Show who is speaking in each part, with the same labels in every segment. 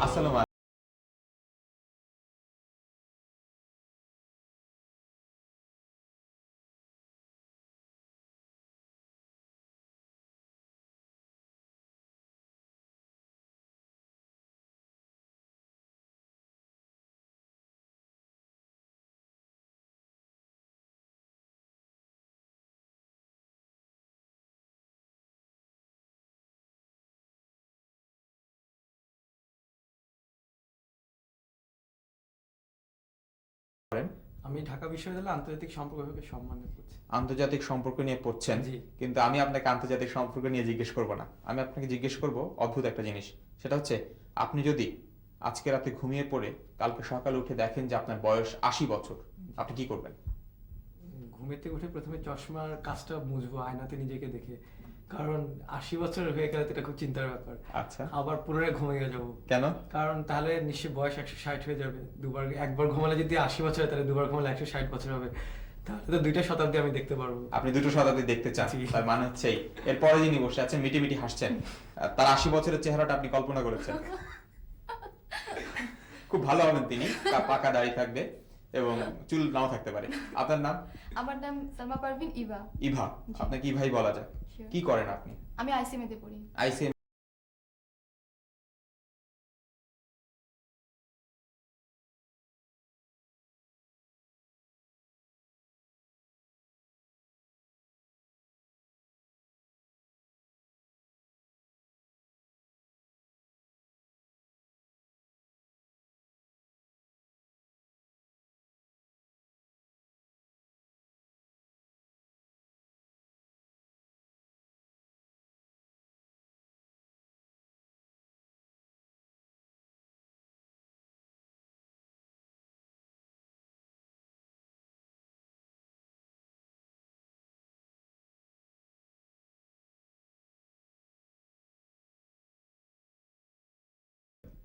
Speaker 1: আসসালামু আলাইকুম।
Speaker 2: আমি ঢাকা বিশ্ববিদ্যালয়ে আন্তর্জাতিক সম্পর্ক বিভাগে সম্মানিত করছি।
Speaker 1: আন্তর্জাতিক সম্পর্ক নিয়ে পড়ছেন,
Speaker 2: জি।
Speaker 1: কিন্তু আমি আপনাকে আন্তর্জাতিক সম্পর্ক নিয়ে জিজ্ঞেস করব না। আমি আপনাকে জিজ্ঞেস করব অদ্ভুত একটা জিনিস। সেটা হচ্ছে, আপনি যদি আজকে রাতে ঘুমিয়ে পড়ে কালকে সকালে উঠে দেখেন যে আপনার বয়স ৮০ বছর, আপনি কি করবেন?
Speaker 2: ঘুমেতে উঠে প্রথমে চশমার কাজটা মুছবো আয়নাতে নিজেকে দেখে, কারণ ৮০ বছর হয়ে গেলে তো এটা খুব চিন্তার ব্যাপার।
Speaker 1: আচ্ছা,
Speaker 2: আবার পুনরায় ঘুমিয়ে যাবো।
Speaker 1: কেন?
Speaker 2: কারণ তাহলে নিশ্চয়ই বয়স ১৬০ হয়ে যাবে। একবার ঘুমালে যদি ৮০ বছর হয়, তাহলে দুবার ঘুমালে ১৬০ বছর হবে। তাহলে তো ২টা শতাব্দী আমি দেখতে পারবো।
Speaker 1: আপনি দুটো শতাব্দী দেখতে চান?
Speaker 2: জি।
Speaker 1: তার মানে হচ্ছে এরপরে যিনি বসে আছেন মিটি মিটি হাসছেন, তার ৮০ বছরের চেহারাটা আপনি কল্পনা করেছেন। খুব ভালো হবেন তিনি, তার পাকা দাড়ি থাকবে এবং চুল নাও থাকতে পারে। আপনার নাম?
Speaker 3: আমার নাম সালমা পারভিন ইভা।
Speaker 1: ইভা।
Speaker 3: জি।
Speaker 1: আপনাকে ইভাই বলা যায়।
Speaker 3: Sure.
Speaker 1: কি করেন আপনি?
Speaker 3: আমি আইসিএমএতে পড়ি।
Speaker 1: আইসিএম।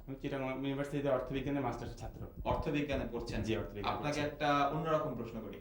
Speaker 4: আমি চিটাগং ইউনিভার্সিটিতে অর্থবিজ্ঞানের মাস্টার্স ছাত্র।
Speaker 1: অর্থবিজ্ঞানে পড়ছেন?
Speaker 4: জি, অর্থবিজ্ঞানে
Speaker 1: আপনাকে
Speaker 4: পড়ছি।
Speaker 1: একটা অন্যরকম প্রশ্ন করি।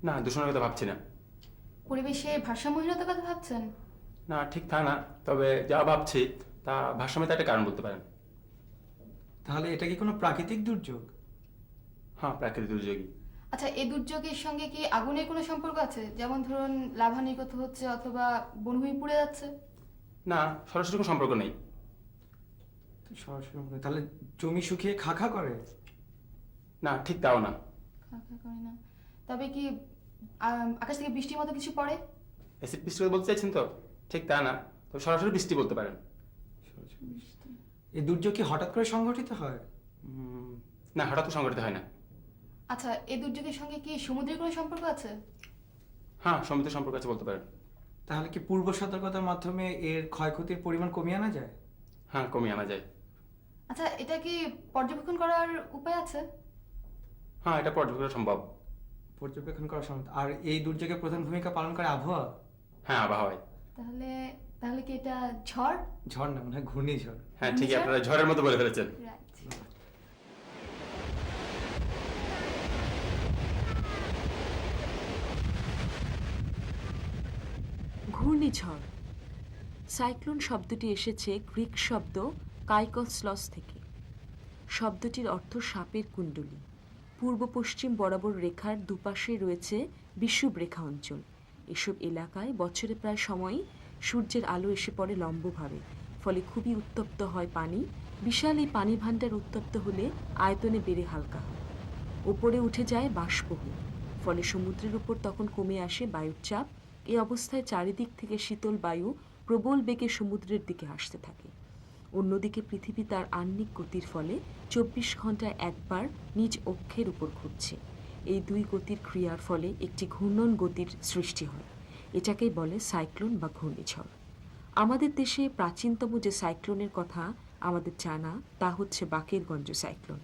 Speaker 4: না, দূষণের কথা ভাবছি না।
Speaker 3: পরিবেশে ভারসাম্যহীনতার কথা ভাবছেন?
Speaker 4: না, ঠিক তা না। তবে যা ভাবছি তা ভারসাম্যতা একটা কারণ বলতে পারেন।
Speaker 2: তাহলে এটা কি কোনো প্রাকৃতিক দুর্যোগ?
Speaker 4: হ্যাঁ, প্রাকৃতিক দুর্যোগই।
Speaker 3: আচ্ছা, এই দুর্যোগের সঙ্গে কি আগুনের কোনো সম্পর্ক আছে? যেমন ধরুন লাভা নির্গত হচ্ছে অথবা বনভূমি পুড়ে যাচ্ছে।
Speaker 4: না, সরাসরি কোনো সম্পর্ক নেই।
Speaker 2: তো সরাসরি হবে। তাহলে জমি শুকিয়ে খাখা করে?
Speaker 4: না, ঠিক তাও না।
Speaker 3: খাকা করে না। তবে কি আকাশ থেকে বৃষ্টির মতো কিছু পড়ে?
Speaker 4: অ্যাসিড বৃষ্টি কথা বলতে চাইছেন তো? ঠিক তা না। তবে সরাসরি বৃষ্টি বলতে পারেন।
Speaker 2: সরাসরি বৃষ্টি। এই দুর্যোগ কি হঠাৎ করে সংঘটিত হয়?
Speaker 4: না, হঠাৎ তো সংঘটিত হয় না।
Speaker 3: আচ্ছা, এই দুর্যোগের সঙ্গে কি সমুদ্রের কোনো সম্পর্ক আছে?
Speaker 4: হ্যাঁ, সমুদ্রের সম্পর্ক আছে বলতে পারেন।
Speaker 2: তাহলে কি পূর্ব সতর্কতার মাধ্যমে এর ক্ষয়ক্ষতির পরিমাণ কমিয়ে আনা যায়?
Speaker 4: হ্যাঁ, কমিয়ে আনা যায়।
Speaker 3: আচ্ছা, এটা কি পর্যবেক্ষণ করার উপায় আছে?
Speaker 4: হ্যাঁ, এটা পর্যবেক্ষণ সম্ভব।
Speaker 2: পর্যবেক্ষণ করা সম্ভব। আর এই দুর্যোগে প্রধান ভূমিকা পালন করে আবহাওয়া?
Speaker 4: হ্যাঁ, আবহাওয়ায়।
Speaker 3: তাহলে তাহলে কি এটা ঝড়?
Speaker 2: ঝড় না, মনে হয় ঘূর্ণিঝড়।
Speaker 4: হ্যাঁ, ঠিকই,
Speaker 3: ঘূর্ণিঝড়?
Speaker 4: আপনারা ঝড়ের মতো বলে ফেলেছেন।
Speaker 3: Right.
Speaker 5: ঘূর্ণিঝড়। সাইক্লোন শব্দটি এসেছে গ্রিক শব্দ কাইকসলস থেকে। শব্দটির অর্থ সাপের কুণ্ডলী। পূর্ব পশ্চিম বরাবর রেখার দুপাশে রয়েছে বিষুবরেখা অঞ্চল। এসব এলাকায় বছরে প্রায় সময়ই সূর্যের আলো এসে পড়ে লম্বভাবে, ফলে খুবই উত্তপ্ত হয় পানি। বিশাল এই পানি ভাণ্ডার উত্তপ্ত হলে আয়তনে বেড়ে হালকা হয়। ওপরে উঠে যায় বাষ্পহু, ফলে সমুদ্রের উপর তখন কমে আসে বায়ুর চাপ। এই অবস্থায় চারিদিক থেকে শীতল বায়ু প্রবল বেগে সমুদ্রের দিকে আসতে থাকে। অন্যদিকে পৃথিবী তার আহ্নিক গতির ফলে 24 ঘন্টায় একবার নিজ অক্ষের উপর ঘুরছে। এই দুই গতির ক্রিয়ার ফলে একটি ঘূর্ণন গতির সৃষ্টি হয়। এটাকেই বলে সাইক্লোন বা ঘূর্ণিঝড়। আমাদের দেশে প্রাচীনতম যে সাইক্লোনের কথা আমাদের জানা তা হচ্ছে বাকেরগঞ্জ সাইক্লোন।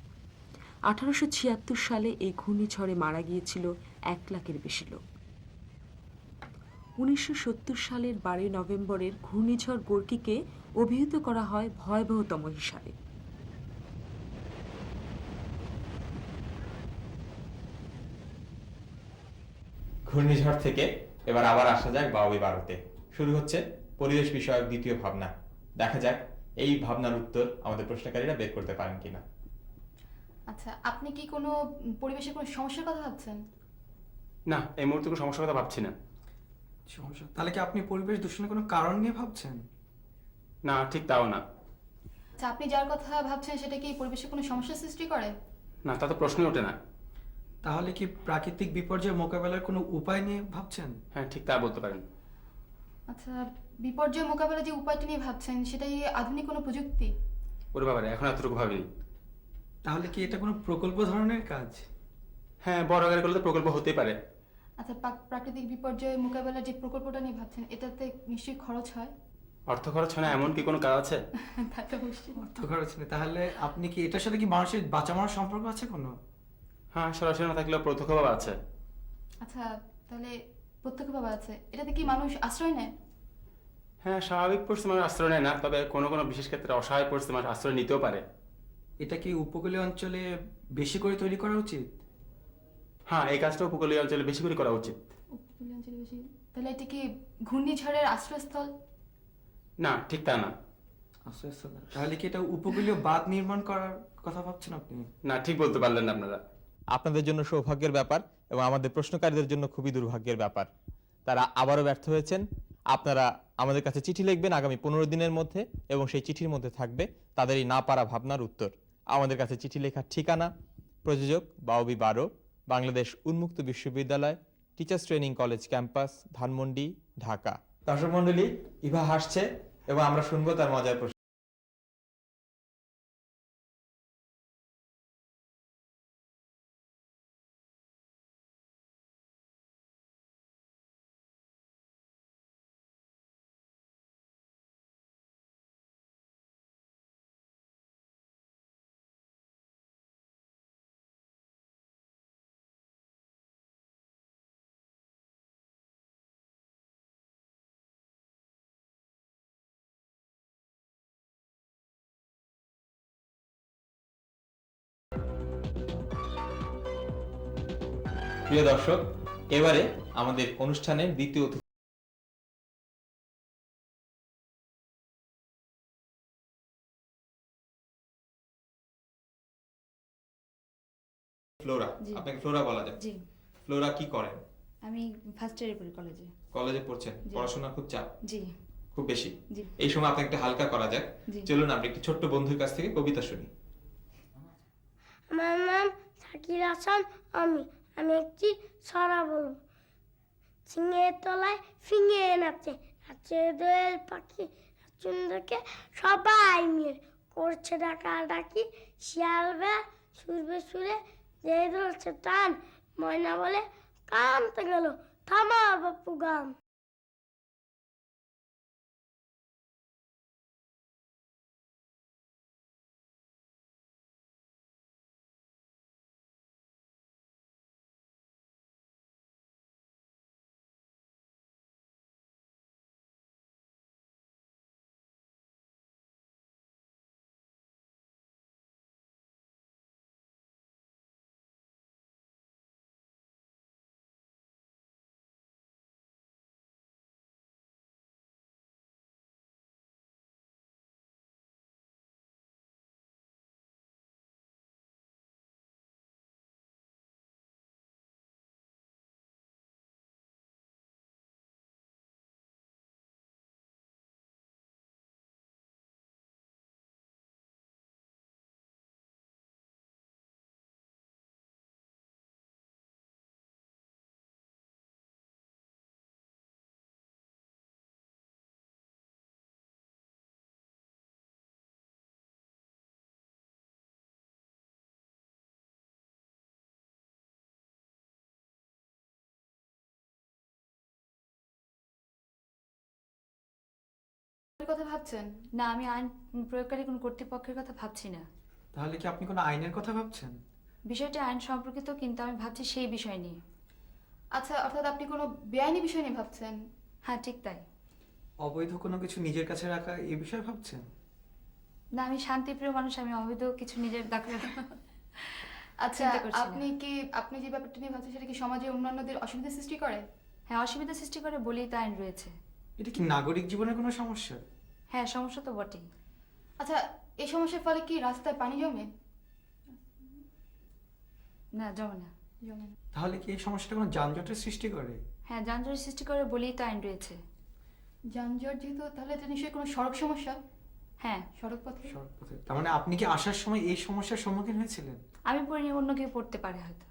Speaker 5: 1876 সালে এই ঘূর্ণিঝড়ে মারা গিয়েছিল 1 লাখের বেশি লোক। 1970 সালের 12 নভেম্বরের ঘূর্ণিঝড় গোর্কিকে অভিহিত করা হয় ভয়াবহতম হিসাবে।
Speaker 1: ঘূর্ণিঝড় থেকে এবার আবার আসা যাক বাওবি বারোতে। শুরু হচ্ছে পরিবেশ বিষয়ক দ্বিতীয় ভাবনা। দেখা যাক এই ভাবনার উত্তর আমাদের প্রশ্নকারীরা বের করতে পারেন কিনা।
Speaker 3: আচ্ছা, আপনি কি কোনো পরিবেশের কোনো সমস্যার কথা ভাবছেন?
Speaker 4: না, এই মুহূর্তে কোনো সমস্যার কথা ভাবছি না।
Speaker 2: সমস্যা? তাহলে কি আপনি পরিবেশ দূষণের কোনো কারণ নিয়ে ভাবছেন?
Speaker 4: না, ঠিক তাও না।
Speaker 3: আচ্ছা, আপনি যার কথা ভাবছেন সেটা কি পরিবেশে কোনো সমস্যা সৃষ্টি করে?
Speaker 4: না, তা তো প্রশ্নই ওঠে না।
Speaker 2: তাহলে কি প্রাকৃতিক বিপর্যয় মোকাবেলার কোনো উপায় নিয়ে ভাবছেন?
Speaker 4: হ্যাঁ, ঠিক তা বলতে পারেন।
Speaker 3: আচ্ছা, বিপর্যয় মোকাবেলা যে উপায়টা নিয়ে ভাবছেন সেটাই আধুনিক কোনো প্রযুক্তি?
Speaker 4: ওরে বাবারে, এখন এতটুকু ভাবিনি।
Speaker 2: তাহলে কি এটা কোনো প্রকল্প ধরনের কাজ?
Speaker 4: হ্যাঁ, বড় আকারে করলে তো প্রকল্প হতেই পারে।
Speaker 3: আচ্ছা, প্রাকৃতিক বিপর্যয় মোকাবেলার যে প্রকল্পটা নিয়ে ভাবছেন এটাতে নিশ্চয়ই খরচ হয়?
Speaker 4: অর্থ খরচ হয় না এমন কি কোনো কাজ আছে?
Speaker 3: তা তো অবশ্যই।
Speaker 2: অর্থ খরচ নেই। তাহলে আপনি কি এটার সাথে কি মানুষের বাঁচা মরার সম্পর্ক আছে কোনো?
Speaker 4: হ্যাঁ, সরাসরি না থাকলেও প্রত্যক্ষভাবে আছে।
Speaker 3: আচ্ছা, তাহলে প্রত্যক্ষভাবে আছে। এটাতে কি মানুষ আশ্রয় নেয়?
Speaker 4: হ্যাঁ, স্বাভাবিক পরিস্থিতি মানুষ আশ্রয় নেয় না, তবে কোনো কোনো বিশেষ ক্ষেত্রে অসহায় পরিস্থিতি মানুষ আশ্রয় নিতেও পারে।
Speaker 2: এটা কি উপকূলীয় অঞ্চলে বেশি করে তৈরি করা উচিত?
Speaker 4: হ্যাঁ, এই কাজটা উপকূলীয় অঞ্চলে বেশি করে করা উচিত।
Speaker 3: উপকূলীয় অঞ্চলে বেশি? তাহলে এটা কি ঘূর্ণিঝড়ের আশ্রয়স্থল?
Speaker 4: না, ঠিক তা না।
Speaker 2: আশ্রয়স্থল? তাহলে কি এটা উপকূলীয় বাঁধ নির্মাণ করার কথা ভাবছেন আপনি?
Speaker 4: না, ঠিক বলতে পারলেন না আপনারা।
Speaker 1: আপনাদের জন্য সৌভাগ্যের ব্যাপার এবং আমাদের প্রশ্নকারীদের জন্য খুবই দুর্ভাগ্যের ব্যাপার। তারা আবারও ব্যর্থ হয়েছেন। আপনারা আমাদের কাছে চিঠি লিখবেন আগামী 15 দিনের মধ্যে এবং সেই চিঠির মধ্যে থাকবে তাদের এই না পারা ভাবনার উত্তর। আমাদের কাছে চিঠি লেখার ঠিকানা: প্রযোজক বাওবি 12, বাংলাদেশ উন্মুক্ত বিশ্ববিদ্যালয়, teachers training college campus, Dhanmondi, Dhaka. দর্শক মণ্ডলী, ইভা হাসছে এবং আমরা শুনবো তার মজার প্রশ্ন। প্রিয় দর্শক, এবারে আমাদের অনুষ্ঠানের দ্বিতীয় অতিথি ফ্লোরা।
Speaker 6: জি।
Speaker 1: আপনাকে ফ্লোরা বলা যায়।
Speaker 6: জি,
Speaker 1: ফ্লোরা কি করেন?
Speaker 6: আমি ফার্স্ট ইয়ারে পড়ি কলেজে।
Speaker 1: কলেজে পড়ছেন?
Speaker 6: জি।
Speaker 1: পড়াশোনা খুব চাপ?
Speaker 6: জি
Speaker 1: খুব বেশি?
Speaker 6: জি
Speaker 1: এই সময় আপনাকে একটু হালকা করা যাক।
Speaker 6: জি।
Speaker 1: চলুন আমরা একটি ছোট্ট বন্ধুর কাছ থেকে কবিতা শুনি।
Speaker 7: আমার নাম শাকির হাসান। আমি একটি ছড়া বলবো। সিংহের তলায় ফিঙে নাচে, নাচে দোয়েল পাখি, চুন্দরকে সবাই মিলে করছে ডাকাডাকি। শিয়াল বে সুরবে সুরে যে ধরছে টান, ময়না বলে কানতে গেল থামা বাপু গান।
Speaker 3: কথা ভাবছেন?
Speaker 6: না, আমি আইন প্রয়োগকারী কোনো কর্তৃপক্ষের কথা ভাবছি না।
Speaker 2: তাহলে কি আপনি কোনো আইনের কথা ভাবছেন?
Speaker 6: বিষয়টা আইন সম্পর্কিত, কিন্তু আমি ভাবছি সেই বিষয় নিয়ে।
Speaker 3: আচ্ছা, অর্থাৎ আপনি কোনো বেআইনি বিষয় নিয়ে ভাবছেন?
Speaker 6: হ্যাঁ, ঠিক তাই।
Speaker 2: অবৈধ কোনো কিছু নিজের কাছে রাখা এই বিষয়ে ভাবছেন?
Speaker 6: না, আমি শান্তিপ্রিয় মানুষ, আমি অবৈধ কিছু নিজের দাখলে
Speaker 3: আচ্ছা,
Speaker 6: চিন্তা করছি না।
Speaker 3: আপনি যে ব্যাপারটা নিয়ে ভাবছেন সেটা কি সমাজে অন্যান্যদের অসুবিধা সৃষ্টি করে?
Speaker 6: হ্যাঁ, অসুবিধা সৃষ্টি করে বলেই তো আইন রয়েছে।
Speaker 2: এটা কি নাগরিক জীবনের কোনো সমস্যা?
Speaker 6: হ্যাঁ, সমস্যা তো বটেই।
Speaker 3: আচ্ছা, এই সমস্যার ফলে কি রাস্তায় পানি জমে?
Speaker 6: না, জমে না।
Speaker 3: জমে না।
Speaker 2: তাহলে কি এই সমস্যাটা কোনো যানজটের সৃষ্টি করে?
Speaker 6: হ্যাঁ, যানজটের সৃষ্টি করে বলেই তো আইন রয়েছে।
Speaker 3: যানজট যেহেতু, তাহলে এটা নিশ্চয়ই কোনো সড়ক সমস্যা?
Speaker 6: হ্যাঁ,
Speaker 3: সড়ক পথে?
Speaker 2: সড়কপথে। তার মানে আপনি কি আসার সময় এই সমস্যার সম্মুখীন হয়েছিলেন?
Speaker 6: আমি পড়িনি, অন্য কেউ পড়তে পারে হয়তো।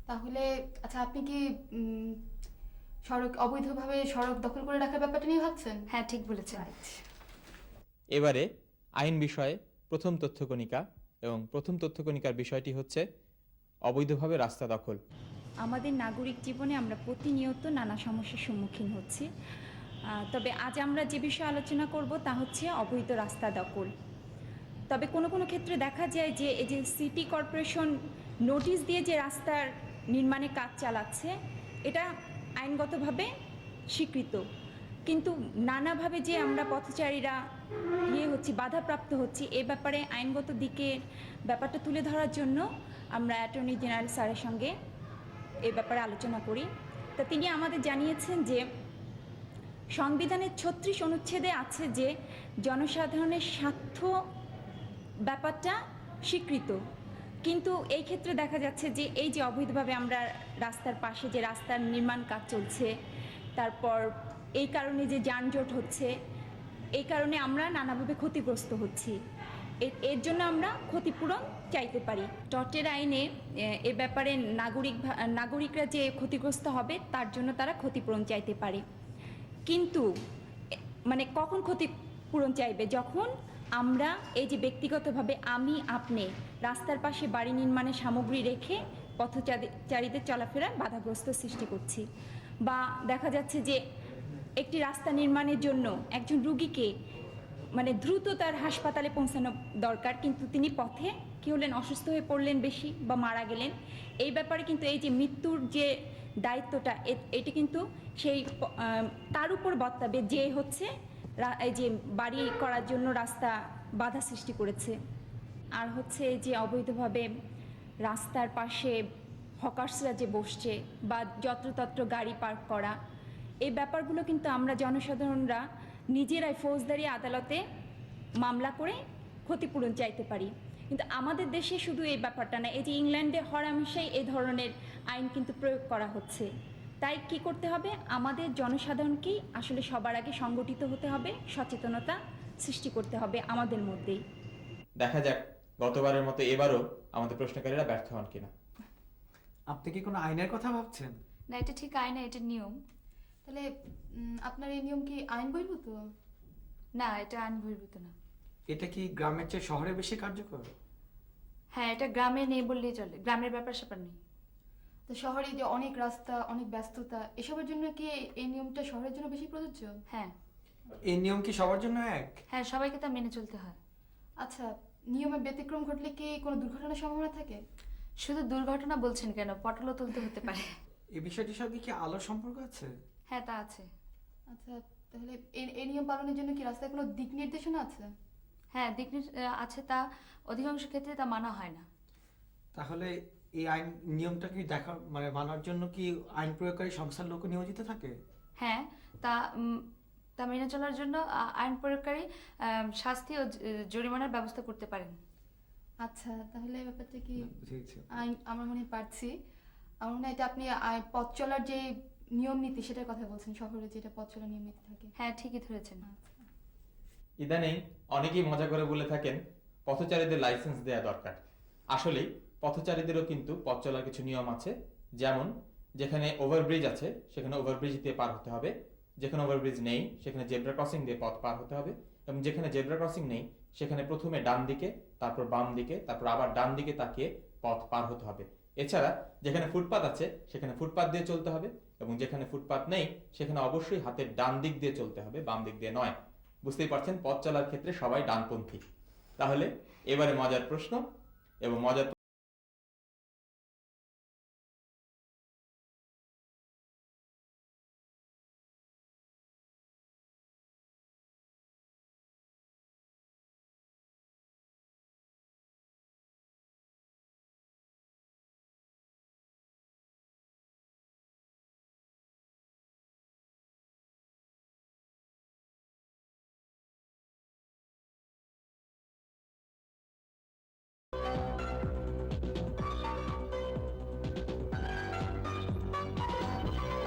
Speaker 3: তাহলে আচ্ছা, আপনি কি অবৈধভাবে সড়ক দখল করে রাখার ব্যাপারটা নিয়ে ভাবছেন?
Speaker 6: হ্যাঁ, ঠিক বলেছেন।
Speaker 1: এবারে আইন বিষয়ে প্রথম তথ্যকণিকা, এবং প্রথম তথ্যকণিকার বিষয়টি হচ্ছে অবৈধভাবে রাস্তা দখল।
Speaker 8: আমাদের নাগরিক জীবনে আমরা প্রতিনিয়ত নানা সমস্যার সম্মুখীন হচ্ছি, তবে আজ আমরা যে বিষয়ে আলোচনা করব তা হচ্ছে অবৈধ রাস্তা দখল। তবে কোনো কোনো ক্ষেত্রে দেখা যায় যে এই যে সিটি কর্পোরেশন নোটিশ দিয়ে যে রাস্তার নির্মাণে কাজ চালাচ্ছে, এটা আইনগতভাবে স্বীকৃত, কিন্তু নানাভাবে যে আমরা পথচারীরা হচ্ছি, বাধাপ্রাপ্ত হচ্ছি, এ ব্যাপারে আইনগত দিকের ব্যাপারটা তুলে ধরার জন্য আমরা অ্যাটর্নি জেনারেল স্যারের সঙ্গে এ ব্যাপারে আলোচনা করি। তা তিনি আমাদের জানিয়েছেন যে সংবিধানের 36 অনুচ্ছেদে আছে যে জনসাধারণের স্বার্থ ব্যাপারটা স্বীকৃত, কিন্তু এই ক্ষেত্রে দেখা যাচ্ছে যে এই যে অবৈধভাবে আমরা রাস্তার পাশে যে রাস্তার নির্মাণ কাজ চলছে, তারপর এই কারণে যে যানজট হচ্ছে, এই কারণে আমরা নানাভাবে ক্ষতিগ্রস্ত হচ্ছি। এর জন্য আমরা ক্ষতিপূরণ চাইতে পারি। টটের আইনে এ ব্যাপারে নাগরিকরা যে ক্ষতিগ্রস্ত হবে তার জন্য তারা ক্ষতিপূরণ চাইতে পারে, কিন্তু মানে কখন ক্ষতিপূরণ চাইবে? যখন আমরা এই যে ব্যক্তিগতভাবে আমি আপনি রাস্তার পাশে বাড়ি নির্মাণের সামগ্রী রেখে পথচারীদের চলাফেরায় বাধাগ্রস্ত সৃষ্টি করছি, বা দেখা যাচ্ছে যে একটি রাস্তা নির্মাণের জন্য একজন রুগীকে মানে দ্রুত তার হাসপাতালে পৌঁছানো দরকার, কিন্তু তিনি পথে কী হলেন, অসুস্থ হয়ে পড়লেন বেশি বা মারা গেলেন। এই ব্যাপারে কিন্তু এই যে মৃত্যুর যে দায়িত্বটা, এটি কিন্তু সেই তার উপর বর্তাবে যে হচ্ছে এই যে বাড়ি করার জন্য রাস্তা বাধা সৃষ্টি করেছে। আর হচ্ছে এই যে অবৈধভাবে রাস্তার পাশে হকার্সরা যে বসছে বা যত্রতত্র গাড়ি পার্ক করা, এই ব্যাপারগুলো কিন্তু আমরা জনসাধারণরা নিজেরাই ফৌজদারি আদালতে মামলা করে ক্ষতিপূরণ চাইতে পারি। কিন্তু আমাদের দেশে শুধু এই ব্যাপারটা না, এই যে ইংল্যান্ডে হরহামেশাই এই ধরনের আইন কিন্তু প্রয়োগ করা হচ্ছে। তাই কি করতে হবে? আমাদের জনসাধারণকেই আসলে সবার আগে সংগঠিত হতে হবে, সচেতনতা সৃষ্টি করতে হবে আমাদের মধ্যেই।
Speaker 1: দেখা যাক গতবারের মতো এবারও আমাদের প্রশ্নকারীরা ব্যর্থ হন কিনা।
Speaker 2: আপনি কি কোনো আইনের কথা ভাবছেন?
Speaker 6: না, এটা ঠিক আইন না, এটা নিয়ম।
Speaker 3: তাহলে আপনার এই নিয়ম কি আইন বহির্ভূত?
Speaker 6: না, এটা আইন বহির্ভূত না।
Speaker 2: এটা কি গ্রামের চেয়ে শহরে বেশি কার্যকর?
Speaker 6: হ্যাঁ, এটা গ্রামে নেই বললেই চলে, গ্রামের ব্যাপার স্যাপার নেই।
Speaker 3: তো শহরে যে অনেক রাস্তা, অনেক ব্যস্ততা, এসবের জন্য কি এই নিয়মটা শহরের জন্য বেশি প্রযোজ্য?
Speaker 6: হ্যাঁ
Speaker 2: এই নিয়ম কি সবার জন্য এক?
Speaker 6: হ্যাঁ, সবাইকে তা মেনে চলতে হয়।
Speaker 3: আচ্ছা, নিয়মে ব্যতিক্রম ঘটলে কি কোনো দুর্ঘটনার সম্ভাবনা থাকে?
Speaker 6: শুধু দুর্ঘটনা বলছেন কেন, পটলও তুলতে হতে পারে।
Speaker 2: এই বিষয়টির সঙ্গে কি আলোর সম্পর্ক আছে?
Speaker 6: হ্যাঁ, তা আছে।
Speaker 3: আচ্ছা, তাহলে এই নিয়ম পালনের জন্য কি রাস্তায় কোনো দিক নির্দেশনা আছে?
Speaker 6: হ্যাঁ, দিক আছে, তা অধিকাংশ ক্ষেত্রে তা মানা হয় না।
Speaker 2: তাহলে এই আইন নিয়মটা কি মানে মানার জন্য কি আইন প্রয়োগকারী সংস্থার লোক নিয়োজিত থাকে?
Speaker 6: হ্যাঁ, তা মেনে চলার জন্য আইন প্রয়োগকারী শাস্তি ও জরিমানার ব্যবস্থা করতে পারেন।
Speaker 3: আচ্ছা, তাহলে ব্যাপারটা কি
Speaker 2: বুঝেছি।
Speaker 3: আমার মনে পারছি, আমার মনে হয় এটা আপনি পথ চলার যে নিয়ম নীতি সেটার কথা বলছেন, শহরে যেটা পথ চলার নিয়ম নীতি থাকে।
Speaker 6: হ্যাঁ, ঠিকই ধরেছেন।
Speaker 3: আচ্ছা।
Speaker 1: ইদানিং অনেকেই মজা করে বলে থাকেন পথচারীদের লাইসেন্স দেয়া দরকার। আসলেই পথচারীদেরও কিন্তু পথ চলার কিছু নিয়ম আছে, যেমন যেখানে ওভারব্রিজ আছে সেখানে ওভারব্রিজ দিয়ে পার হতে হবে, যেখানে ওভারব্রিজ নেই সেখানে জেব্রা ক্রসিং দিয়ে পথ পার হতে হবে, এবং যেখানে জেব্রা ক্রসিং নেই সেখানে প্রথমে ডান দিকে, তারপর বাম দিকে, তারপর আবার ডান দিকে তাকিয়ে পথ পার হতে হবে। এছাড়া যেখানে ফুটপাত আছে সেখানে ফুটপাত দিয়ে চলতে হবে, এবং যেখানে ফুটপাত নেই সেখানে অবশ্যই হাতের ডান দিক দিয়ে চলতে হবে, বাম দিক দিয়ে নয়। বুঝতেই পারছেন পথ চলার ক্ষেত্রে সবাই ডানপন্থী। তাহলে এবারে মজার প্রশ্ন, এবং মজার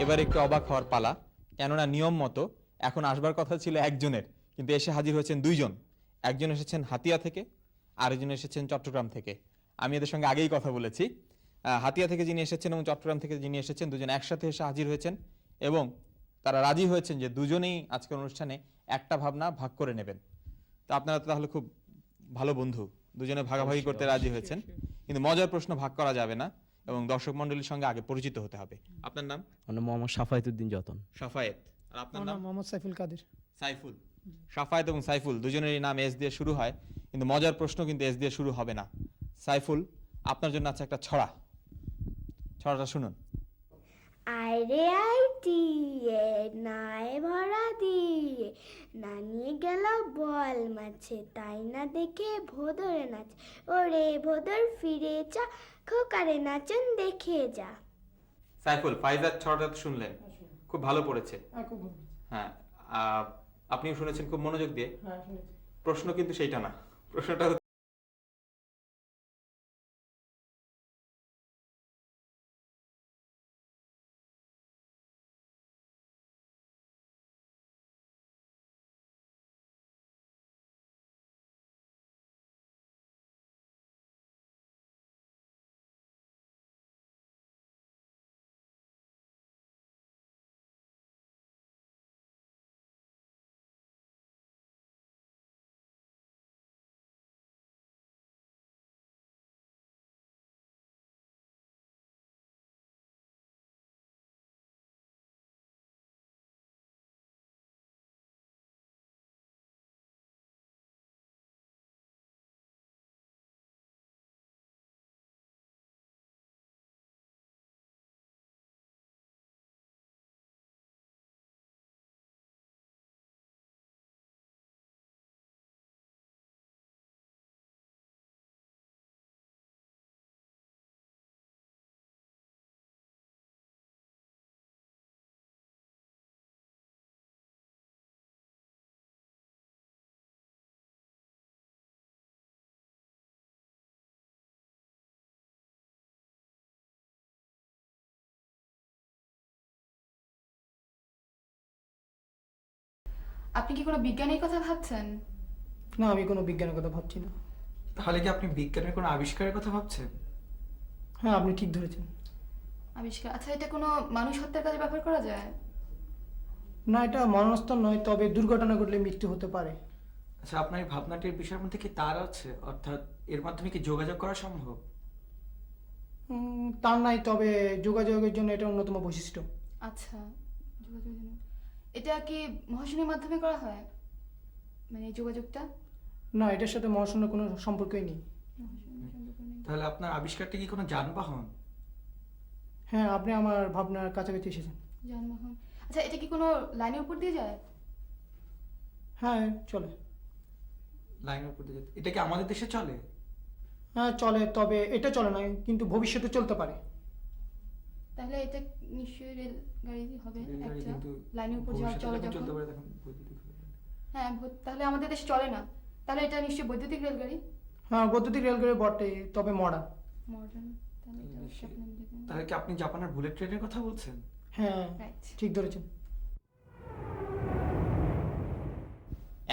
Speaker 1: এবার একটু অবাক হওয়ার পালা, কেননা নিয়ম মতো এখন আসবার কথা ছিল একজনের, কিন্তু এসে হাজির হয়েছেন দুইজন। একজন এসেছেন হাতিয়া থেকে, আরেকজন এসেছেন চট্টগ্রাম থেকে। আমি এদের সঙ্গে আগেই কথা বলেছি। হাতিয়া থেকে যিনি এসেছেন এবং চট্টগ্রাম থেকে যিনি এসেছেন, দুজন একসাথে এসে হাজির হয়েছেন এবং তারা রাজি হয়েছেন যে দুজনেই আজকের অনুষ্ঠানে একটা ভাবনা ভাগ করে নেবেন। তো আপনারা তো তাহলে খুব ভালো বন্ধু, দুজনে ভাগাভাগি করতে রাজি হয়েছেন। কিন্তু মজার প্রশ্ন ভাগ করা যাবে না এবং দর্শক মণ্ডলীর সঙ্গে আগে পরিচিত হতে হবে। আপনার নাম?
Speaker 9: আমার নাম মোহাম্মদ সাফায়েতুদ্দিন যতন।
Speaker 1: সাফায়েত। আর আপনার নাম?
Speaker 10: মোহাম্মদ সাইফুল কাদের।
Speaker 1: সাইফুল। সাফায়েত এবং সাইফুল দুজনেরই নাম এস দিয়ে শুরু হয়, কিন্তু মজার প্রশ্ন কিন্তু এস দিয়ে শুরু হবে না। সাইফুল, আপনার জন্য আছে একটা ছড়া, ছড়াটা শুনুন।
Speaker 7: আইরে আইটিয়ে নাই ভরা দিয়ে নানিয়ে গেল বল মাছে তাই না দেখে ভোদরে নাচ ওরে ভোদর ফিরে যা খোকারে নাচন দেখে যা।
Speaker 1: সাইফুল, ফাইজার ছড়াটা তো শুনলেন, খুব ভালো পড়েছে। হ্যাঁ, আপনিও শুনেছেন খুব মনোযোগ দিয়ে। প্রশ্ন কিন্তু সেইটা না, প্রশ্নটা
Speaker 3: আপনি কি কোনো বিজ্ঞানের কথা ভাবছেন?
Speaker 10: না, আমি কোনো বিজ্ঞানের কথা ভাবছি না।
Speaker 2: তাহলে কি আপনি বিজ্ঞানের কোনো আবিষ্কারের কথা ভাবছেন?
Speaker 10: হ্যাঁ, আপনি ঠিক ধরেছেন।
Speaker 3: আবিষ্কার? আচ্ছা, এটা কোনো মানুষ হত্যার কাজে ব্যবহার করা যায়?
Speaker 10: না, এটা মরণোত্তর নয়, তবে দুর্ঘটনা ঘটলে মৃত্যু হতে পারে।
Speaker 2: আচ্ছা, আপনার এই ভাবনাটির বিষয়ের মধ্যে কি তার আছে, অর্থাৎ এর মাধ্যমে কি যোগাযোগ করা সম্ভব?
Speaker 10: তার নাই, তবে যোগাযোগের জন্য এটা অন্যতম বৈশিষ্ট্য।
Speaker 3: আচ্ছা, যোগাযোগের জন্য এটা কি মহাশূন্যের মাধ্যমে করা হয়, মানে এই যোগাযোগটা?
Speaker 10: না, এটার সাথে মহাশূন্যের কোনো সম্পর্কই নেই।
Speaker 3: মহাশূন্যের সম্পর্ক নেই।
Speaker 2: তাহলে আপনার আবিষ্কারটি কি কোনো যানবাহন?
Speaker 10: হ্যাঁ, আপনি আমার ভাবনার কাছাকাছি এসেছেন।
Speaker 3: যানবাহন? আচ্ছা, এটা কি কোনো লাইনের উপর দিয়ে যায়?
Speaker 10: হ্যাঁ, চলে।
Speaker 2: লাইনের উপর দিয়ে এটা কি আমাদের দেশে চলে?
Speaker 10: হ্যাঁ, চলে, তবে এটা চলে না, কিন্তু ভবিষ্যতে চলতে পারে।
Speaker 3: তাহলে এটা নিশ্চয়ই রেল গাড়ি হবে
Speaker 2: রেলগাড়ি,
Speaker 3: একটা,
Speaker 2: কিন্তু
Speaker 3: লাইনের উপর যাওয়া
Speaker 2: ভবিষ্যতে
Speaker 3: চলে
Speaker 2: যখন
Speaker 3: যখন।
Speaker 2: চলতে পারে তখন বৈদ্যুতিক হয়ে যাবে।
Speaker 3: হ্যাঁ, তাহলে আমাদের দেশে চলে না, তাহলে এটা নিশ্চয়ই বৈদ্যুতিক রেলগাড়ি।
Speaker 10: হ্যাঁ, বৈদ্যুতিক রেলগাড়ি বটে, তবে মডার্ন।
Speaker 3: মডার্ন? তাহলে এটা
Speaker 2: নিশ্চয়ই।
Speaker 3: স্বপ্নের মধ্যে।
Speaker 2: তাহলে কি আপনি জাপানের বুলেট ট্রেনের কথা বলছেন?
Speaker 10: হ্যাঁ,
Speaker 3: রাইট।
Speaker 10: ঠিক ধরেছেন।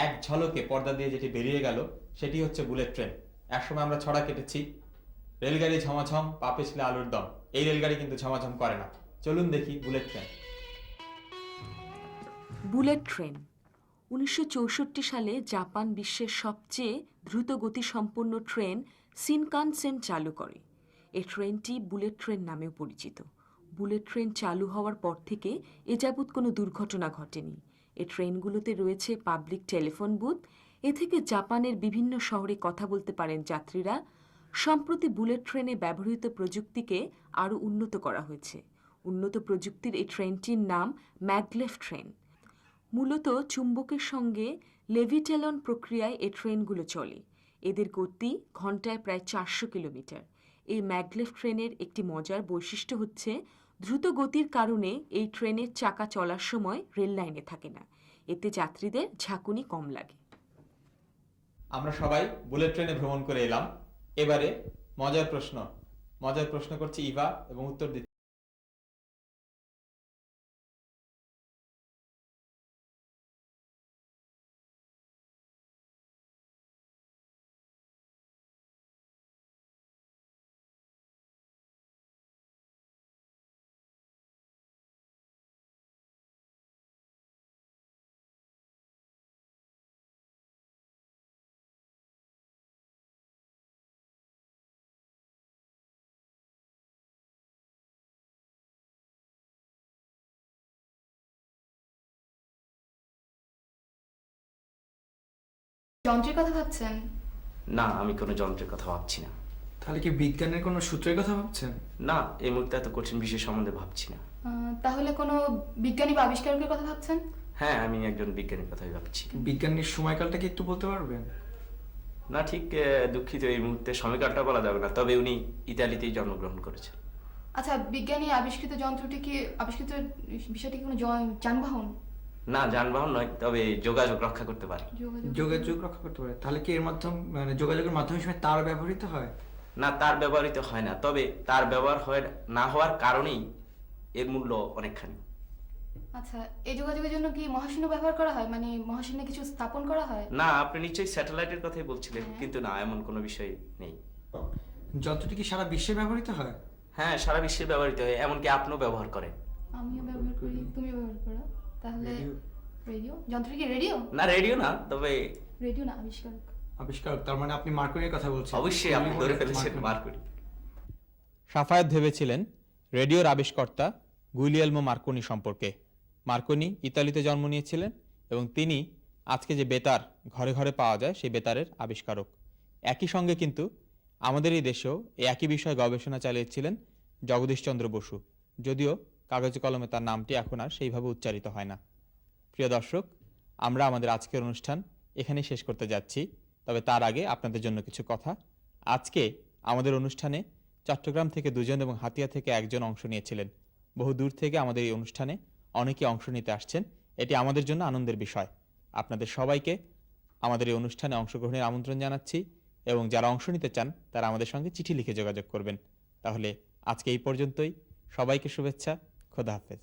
Speaker 1: এক ঝলকে পর্দা দিয়ে যেটি বেরিয়ে গেল সেটি হচ্ছে বুলেট ট্রেন। একসময় আমরা ছড়া কেটেছি, রেলগাড়ি ঝমাঝম পা পিছলে আলুর দম। এই রেলগাড়ি কিন্তু ঝমাঝম করে না। চলুন দেখি বুলেট ট্রেন।
Speaker 5: বুলেট ট্রেন 1964 সালে জাপান বিশ্বের সবচেয়ে দ্রুত গতিসম্পন্ন ট্রেন শিনকানসেন চালু করে। এই ট্রেনটি বুলেট ট্রেন নামেও পরিচিত। বুলেট ট্রেন চালু হওয়ার পর থেকে এ যাবৎ কোনো দুর্ঘটনা ঘটেনি এই ট্রেনগুলোতে রয়েছে পাবলিক টেলিফোন বুথ। এ থেকে জাপানের বিভিন্ন শহরে কথা বলতে পারেন যাত্রীরা। সম্প্রতি বুলেট ট্রেনে ব্যবহৃত প্রযুক্তিকে আরও উন্নত করা হয়েছে। উন্নত প্রযুক্তির এই ট্রেনটির নাম ম্যাগলেভ ট্রেন। মূলত চুম্বকের সঙ্গে লেভিটেলন প্রক্রিয়ায় এই ট্রেনগুলো চলে। এদের গতি ঘন্টায় প্রায় 400 কিলোমিটার। এই ম্যাগলেভ ট্রেনের একটি মজার বৈশিষ্ট্য হচ্ছে দ্রুত গতির কারণে এই ট্রেনের চাকা চলার সময় রেল লাইনে থাকে না। এতে যাত্রীদের ঝাঁকুনি কম লাগে।
Speaker 1: আমরা সবাই বুলেট ট্রেনে ভ্রমণ করে এলাম। এবারে মজার প্রশ্ন করছি ইভা এবং উত্তর দিচ্ছে
Speaker 3: যন্ত্রের কথা ভাবছেন?
Speaker 9: না, আমি কোনো যন্ত্রের কথা ভাবছি না।
Speaker 2: তাহলে কি বিজ্ঞানের কোনো সূত্রের কথা ভাবছেন?
Speaker 9: না, এই মুহূর্তে এত কঠিন বিষয় সম্বন্ধে ভাবছি না।
Speaker 3: তাহলে কোনো বিজ্ঞানী বা আবিষ্কারকের কথা ভাবছেন?
Speaker 9: হ্যাঁ, আমি একজন বিজ্ঞানীর কথাই ভাবছি।
Speaker 2: বিজ্ঞানীর সময়কালটা কি একটু বলতে পারবেন?
Speaker 9: না, ঠিক দুঃখিত, এই মুহূর্তে সময়কালটা বলা যাবে না, তবে উনি ইতালিতেই জন্মগ্রহণ করেছেন।
Speaker 3: আচ্ছা, বিজ্ঞানী আবিষ্কৃত বিষয়টি কি কোনো যানবাহন?
Speaker 9: না, যানবাহন নয়, তবে যোগাযোগ রক্ষা করতে পারে।
Speaker 2: যোগাযোগ রক্ষা করতে পারে। তাহলে কি এর মাধ্যমে মানে যোগাযোগের মাধ্যমে সময় তার ব্যবহৃত হয়?
Speaker 9: না, তার ব্যবহৃত হয় না, তবে তার ব্যবহার না হওয়ার কারণেই এর মূল্য অনেকখানি।
Speaker 3: আচ্ছা, এই যোগাযোগের জন্য কি মহাশূন্য ব্যবহার করা হয়, মানে মহাশূন্যে কিছু স্থাপন করা হয়?
Speaker 9: না, আপনি নিশ্চয়ই স্যাটেলাইটের কথাই বলছিলেন, কিন্তু না, এমন কোনো বিষয় নেই।
Speaker 2: যন্ত্রটি কি সারা বিশ্বে ব্যবহৃত হয়?
Speaker 9: হ্যাঁ, সারা বিশ্বে ব্যবহৃত হয়, এমনকি আপনিও ব্যবহার করেন।
Speaker 3: আমিও ব্যবহার করি, তুমিও ব্যবহার করো। তাহলে রেডিও? যন্ত্রটি কি রেডিও?
Speaker 9: না, রেডিও না, তবে
Speaker 3: রেডিও না, আবিষ্কারক।
Speaker 2: আবিষ্কারক, তার মানে আপনি মার্কুরির কথা বলছেন।
Speaker 9: অবশ্যই আপনি ধরে ফেলেছেন মার্কুরি।
Speaker 1: সাফায়েত ভেবেছিলেন রেডিওর আবিষ্কর্তা গুলিয়েলমো মার্কনি সম্পর্কে। মার্কনি ইতালিতে জন্ম নিয়েছিলেন এবং তিনি আজকে যে বেতার ঘরে ঘরে পাওয়া যায় সেই বেতারের আবিষ্কারক। একই সঙ্গে কিন্তু আমাদের এই দেশেও এই একই বিষয়ে গবেষণা চালিয়েছিলেন জগদীশচন্দ্র বসু, যদিও কাগজে কলমে তার নামটি এখন আর সেইভাবে উচ্চারিত হয় না। প্রিয় দর্শক, আমরা আমাদের আজকের অনুষ্ঠান এখানেই শেষ করতে যাচ্ছি, তবে তার আগে আপনাদের জন্য কিছু কথা। আজকে আমাদের অনুষ্ঠানে চট্টগ্রাম থেকে 2 জন এবং হাতিয়া থেকে 1 জন অংশ নিয়েছিলেন। বহু দূর থেকে আমাদের এই অনুষ্ঠানে অনেকে অংশ নিতে আসছেন, এটি আমাদের জন্য আনন্দের বিষয়। আপনাদের সবাইকে আমাদের এই অনুষ্ঠানে অংশগ্রহণের আমন্ত্রণ জানাচ্ছি এবং যারা অংশ নিতে চান তারা আমাদের সঙ্গে চিঠি লিখে যোগাযোগ করবেন। তাহলে আজকে এই পর্যন্তই। সবাইকে শুভেচ্ছা। খোদা হাফেজ।